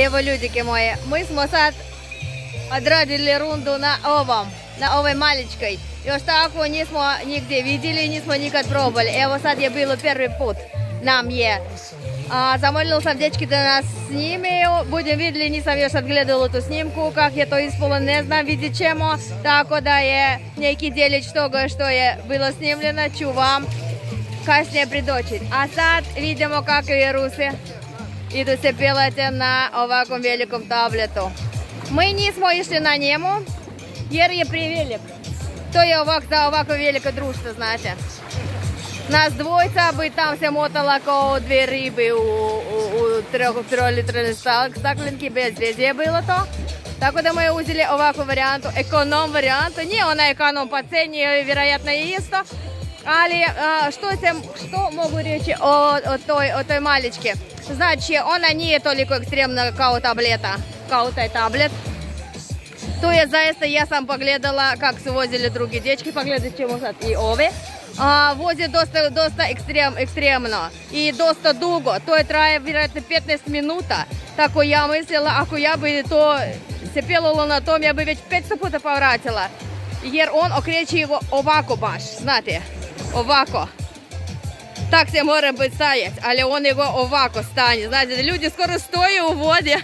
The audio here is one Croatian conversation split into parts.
Evo, ljudike moje, mi smo sad odradili rundu na ovoj maličkoj. Još tako nismo nigdje vidjeli, nismo nikad probali. Evo sad je bilo prvi put nam je. Zamolila sam dečki da nas snimaju, budem vidjeli, nisam još odgledala tu snimku, kak je to ispalo ne znam, vidjet ćemo. Tako da je neki djelić toga što je bilo snimljeno ću vam kasnije pridočiti. A sad vidimo kakve Rusi idu se pelati na ovakvom velikom tabletu. Mi nismo išli na njemu jer je prevelik. To je za ovako veliko društvo, znate. Nas dvojca bi tam se motala kao dvije ribe u 3-litrene staklenki, bez veze je bilo to. Tako da smo uzeli ovakvu varijantu, ekonom varijantu. Nije ona ekonom po ceni, vjerojatno je isto. Ali što mogu reći o toj maličke? Znači, ona nije toliko ekstremna kao tableta, kao taj tablet. To je zaista, ja sam pogledala kako su vozili drugi dečki, pogledat ćemo sad i ove. Vozi dosta ekstremno i dosta dugo, to je traje vjerojatno 15 minuta. Tako ja mislila, ako ja bi to se pelala na tom, ja bi već 500 puta povratila. Jer on okreće ga ovako baš, znate, ovako. Tak se mora biti stajati, ali on ga ovako stanje, znate, ljudi skoro stoje u vodi.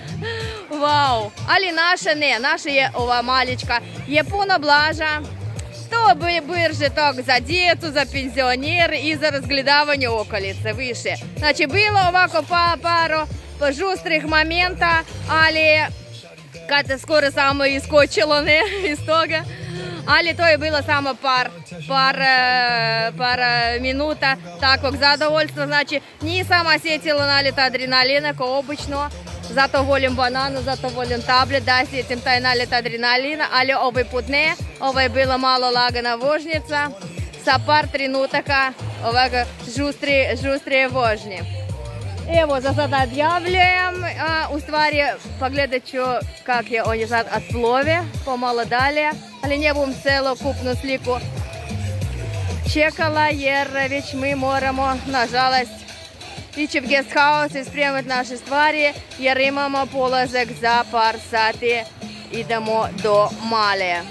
Wow. Ali naša ne, naša je ova malička, je puno blaža. To brže tog za djecu, za penzionere i za razgledavanje okolice više. Znači bilo ovako paro žustrih momenta, ali kad skoro samo iskočilo ne iz toga. Ali to je bilo samo par minuta takvog zadovoljstva. Znači nisam osjetila nalet adrenalina kao obično. Zato volim bananu, zato volim tablet, da osjetim taj nalet adrenalina, ali ovaj put ne. Ovo je bila malo lagana vožnjica sa par trenutaka ovako žustrije vožnje. Evo, za sada odjavljujem, u stvari pogledat ću kak je oni sad odplove, pomalo dalje, ali ne bom celokupnu sliku čekala jer već mi moramo, nažalost, ići u guest house i spremati naše stvari jer imamo polazak za par sati, idemo do Malije.